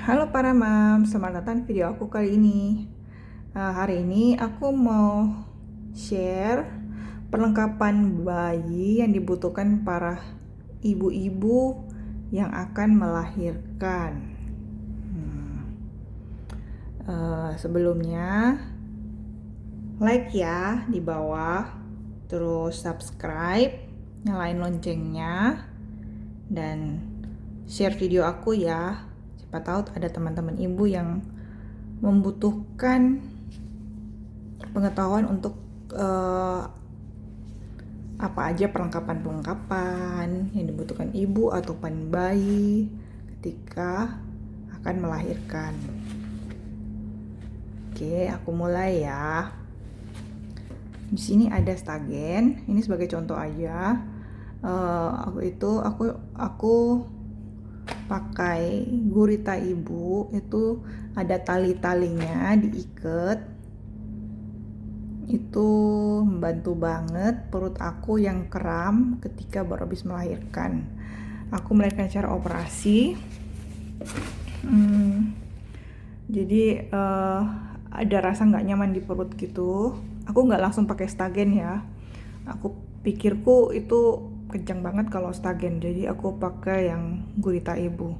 Halo para mam, selamat datang di video aku kali ini. Hari ini aku mau share perlengkapan bayi yang dibutuhkan para ibu-ibu yang akan melahirkan. Sebelumnya, like ya di bawah, terus subscribe, nyalain loncengnya, dan share video aku ya. Siapa tahu ada teman-teman ibu yang membutuhkan pengetahuan untuk apa aja perlengkapan-perlengkapan yang dibutuhkan ibu ataupun bayi ketika akan melahirkan. Oke, aku mulai ya. Di sini ada stagen. Ini sebagai contoh aja. Aku pakai gurita ibu, itu ada tali-talinya diikat. Itu membantu banget perut aku yang kram ketika baru habis melahirkan. Aku melahirkan secara operasi. Jadi ada rasa nggak nyaman di perut gitu. Aku nggak langsung pakai stagen ya. Aku pikirku itu kencang banget kalau stagen, jadi aku pakai yang gurita ibu.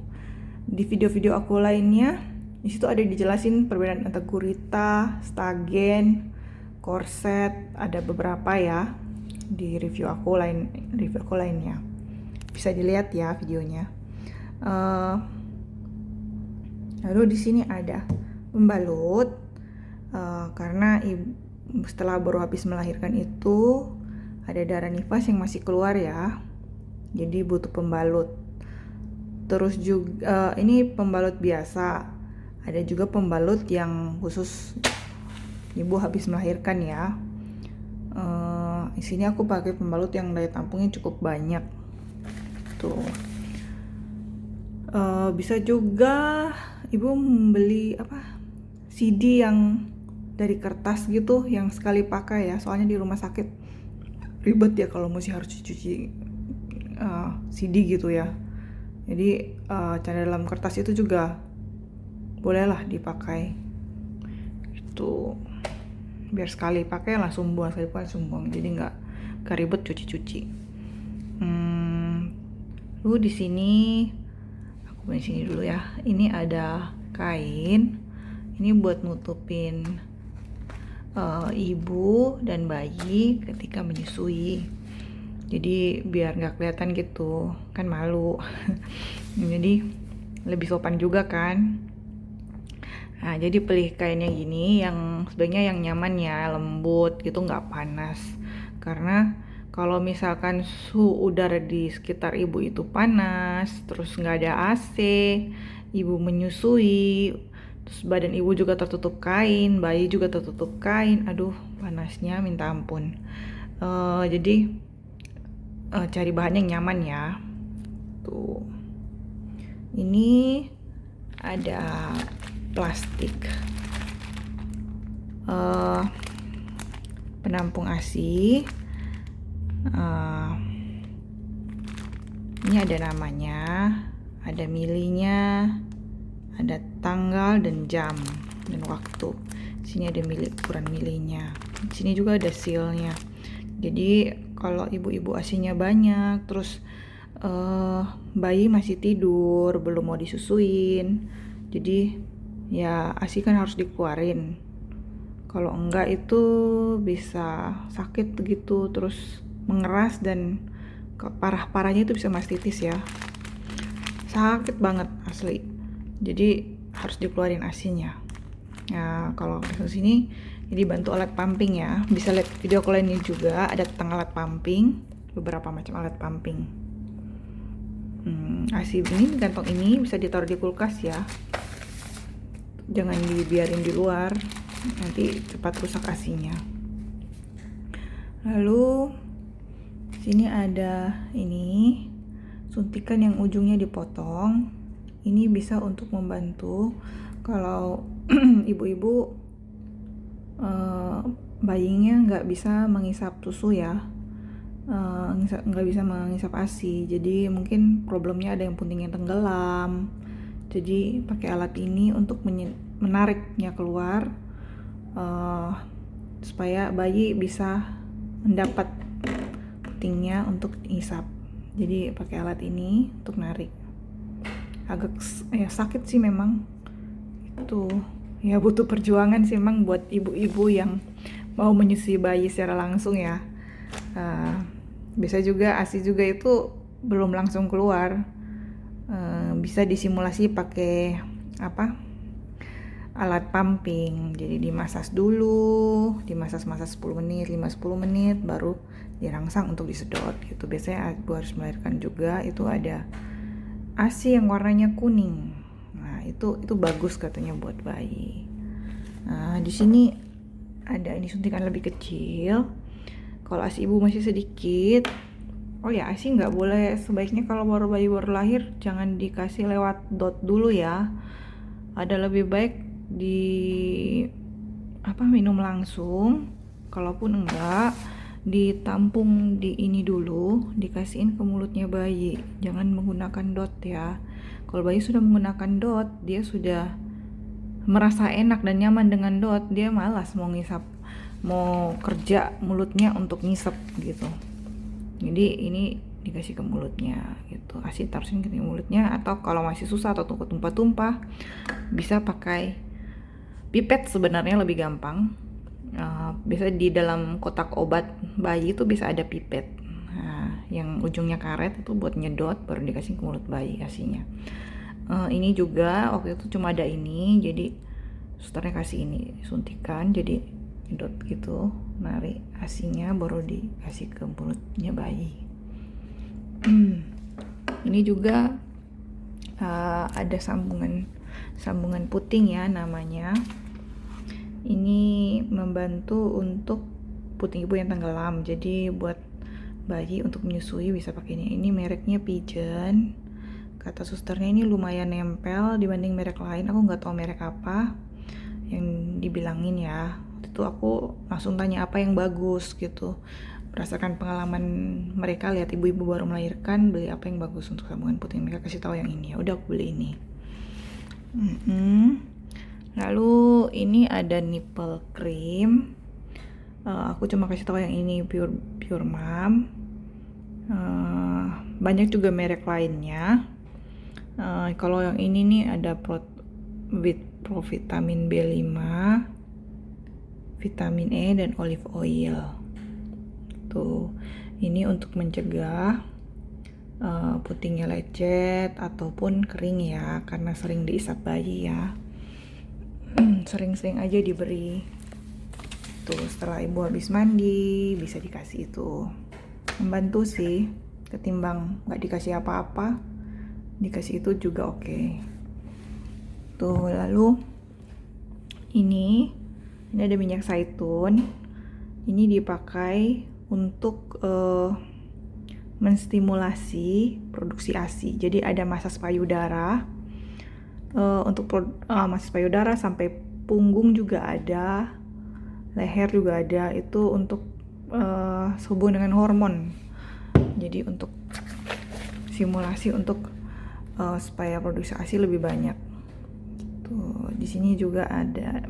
Di video-video aku lainnya, di situ ada dijelasin perbedaan antara gurita, stagen, korset, ada beberapa ya di review aku lainnya. Bisa dilihat ya videonya. Lalu di sini ada pembalut, karena setelah baru habis melahirkan itu ada darah nifas yang masih keluar ya, jadi butuh pembalut. Terus juga ini pembalut biasa, ada juga pembalut yang khusus ibu habis melahirkan ya. Di sini aku pakai pembalut yang daya tampungnya cukup banyak tuh. Bisa juga ibu membeli CD yang dari kertas gitu yang sekali pakai ya, soalnya di rumah sakit ribet ya kalau masih harus cuci CD gitu ya. Jadi cara dalam kertas itu juga bolehlah dipakai itu, biar sekali pakai langsung buang, sekali pakai langsung buang, jadi nggak ribet cuci-cuci. Lalu di sini aku di sini dulu ya. Ini ada kain, ini buat nutupin ibu dan bayi ketika menyusui, jadi biar nggak kelihatan gitu kan, malu. Jadi lebih sopan juga kan. Nah, jadi pilih kainnya gini yang sebaiknya yang nyaman ya, lembut gitu, nggak panas. Karena kalau misalkan suhu udara di sekitar ibu itu panas, terus nggak ada AC, ibu menyusui, terus badan ibu juga tertutup kain, bayi juga tertutup kain, aduh panasnya minta ampun. Jadi cari bahan yang nyaman ya. Tuh, ini ada plastik penampung ASI. Ini ada namanya, ada milinya, ada tanggal dan jam dan waktu. Sini ada ukuran milinya. Di sini juga ada sealnya. Jadi kalau ibu-ibu ASInya banyak, terus bayi masih tidur, belum mau disusuin, jadi ya ASI kan harus dikeluarin. Kalau enggak itu bisa sakit gitu, terus mengeras, dan parah-parahnya itu bisa mastitis ya. Sakit banget asli. Jadi harus dikeluarin ASInya. Nah, kalau di sini ini bantu alat pumping ya. Bisa lihat video aku lainnya juga, ada tentang alat pumping, beberapa macam alat pumping. ASI ini, kantong ini bisa ditaruh di kulkas ya. Jangan dibiarin di luar, nanti cepat rusak ASInya. Lalu sini ada ini suntikan yang ujungnya dipotong. Ini bisa untuk membantu kalau ibu-ibu bayinya nggak bisa mengisap susu ya, nggak bisa mengisap ASI. Jadi mungkin problemnya ada yang puntingnya tenggelam, Jadi pakai alat ini untuk menariknya keluar, supaya bayi bisa mendapat putingnya untuk isap. Jadi pakai alat ini untuk narik. Agak sakit sih memang, itu ya butuh perjuangan sih memang buat ibu-ibu yang mau menyusui bayi secara langsung ya. Bisa juga ASI juga itu belum langsung keluar, bisa disimulasi pakai alat pumping. Jadi dimasas dulu, dimasas 10 menit, 5-10 menit, baru dirangsang untuk disedot gitu. Biasanya ibu harus melahirkan juga itu ada ASI yang warnanya kuning. Nah, itu bagus katanya buat bayi. Nah, di sini ada ini suntikan lebih kecil. Kalau ASI ibu masih sedikit, ASI nggak boleh, sebaiknya kalau bayi baru lahir jangan dikasih lewat dot dulu ya. Ada lebih baik minum langsung. Kalaupun enggak, ditampung di ini dulu, dikasihin ke mulutnya bayi. Jangan menggunakan dot ya. Kalau bayi sudah menggunakan dot, dia sudah merasa enak dan nyaman dengan dot, dia malas mau ngisap, mau kerja mulutnya untuk ngisap gitu. Jadi ini dikasih ke mulutnya gitu, ASI taruhin ke mulutnya. Atau kalau masih susah atau tumpah-tumpah, bisa pakai pipet, sebenarnya lebih gampang. Biasanya di dalam kotak obat bayi itu bisa ada pipet, yang ujungnya karet, itu buat nyedot baru dikasih ke mulut bayi ASInya. Ini juga waktu itu cuma ada ini, jadi susternya kasih ini suntikan, jadi nyedot gitu, narik ASInya baru dikasih ke mulutnya bayi. Ini juga ada sambungan puting ya namanya. Ini membantu untuk puting ibu yang tenggelam. Jadi buat bayi untuk menyusui bisa pakai ini. Ini mereknya Pigeon. Kata susternya ini lumayan nempel dibanding merek lain. Aku nggak tahu merek apa yang dibilangin ya. Itu aku langsung tanya apa yang bagus gitu. Berdasarkan pengalaman mereka, lihat ibu-ibu baru melahirkan, beli apa yang bagus untuk sambungan puting. Mereka kasih tahu yang ini. Ya udah aku beli ini. Lalu ini ada nipple cream. Aku cuma kasih tahu yang ini Pure Mom. Banyak juga merek lainnya. Kalau yang ini nih ada Provitamin B5, vitamin E dan olive oil. Tuh, ini untuk mencegah putingnya lecet ataupun kering ya, karena sering diisap bayi ya. Sering-sering aja diberi. Tuh, setelah ibu habis mandi bisa dikasih itu. Membantu sih, ketimbang nggak dikasih apa-apa, dikasih itu juga oke. Tuh, lalu ini ada minyak zaitun. Ini dipakai untuk menstimulasi produksi ASI. Jadi ada masas payudara. Untuk masas payudara sampai punggung juga ada, leher juga ada. Itu untuk sehubungan dengan hormon. Jadi untuk simulasi untuk supaya produksi ASI lebih banyak. Tuh, di sini juga ada.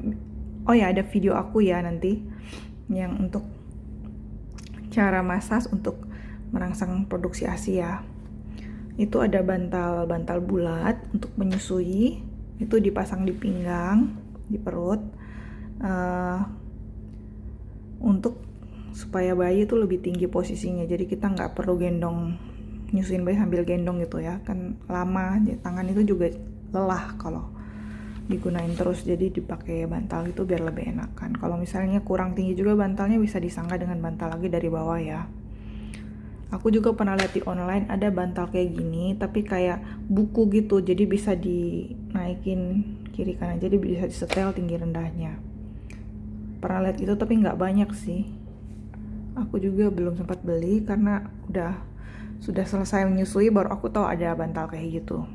Ada video aku ya nanti yang untuk cara masas untuk merangsang produksi ASI ya. Itu ada bantal bulat untuk menyusui, itu dipasang di pinggang, di perut, untuk supaya bayi itu lebih tinggi posisinya. Jadi kita nggak perlu nyusuin bayi sambil gendong gitu ya, kan lama, tangan itu juga lelah kalau digunain terus. Jadi dipakai bantal itu biar lebih enakan. Kalau misalnya kurang tinggi juga bantalnya, bisa disangga dengan bantal lagi dari bawah ya. Aku juga pernah lihat di online ada bantal kayak gini, tapi kayak buku gitu, jadi bisa dinaikin kiri kanan, jadi bisa disetel tinggi rendahnya. Pernah lihat itu tapi nggak banyak sih. Aku juga belum sempat beli karena sudah selesai menyusui baru aku tahu ada bantal kayak gitu.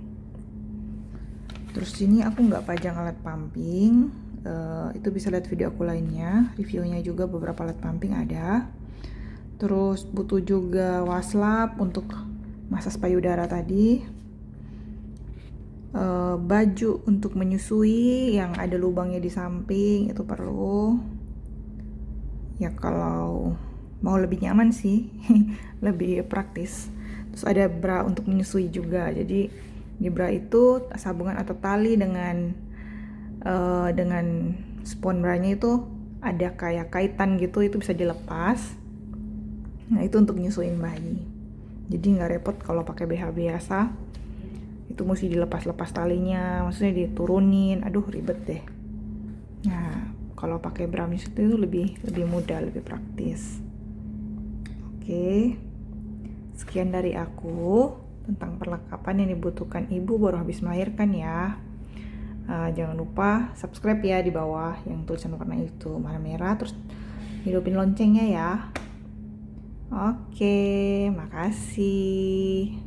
Terus sini aku nggak pajang alat pumping, itu bisa lihat video aku lainnya, reviewnya juga beberapa alat pumping ada. Terus butuh juga waslap untuk masas payudara tadi. Baju untuk menyusui yang ada lubangnya di samping itu perlu. Ya kalau mau lebih nyaman sih, lebih praktis. Terus ada bra untuk menyusui juga. Jadi di bra itu sabungan atau tali dengan spons branya itu ada kayak kaitan gitu, itu bisa dilepas. Nah itu untuk nyusuin bayi. Jadi nggak repot kalau pakai BH biasa. Itu mesti dilepas-lepas talinya, maksudnya diturunin, aduh ribet deh. Nah kalau pakai bra menyusui itu lebih mudah, lebih praktis. Oke, sekian dari aku tentang perlengkapan yang dibutuhkan ibu baru habis melahirkan ya. Jangan lupa subscribe ya di bawah yang tulisan warna itu warna merah, terus hidupin loncengnya ya. Oke, makasih.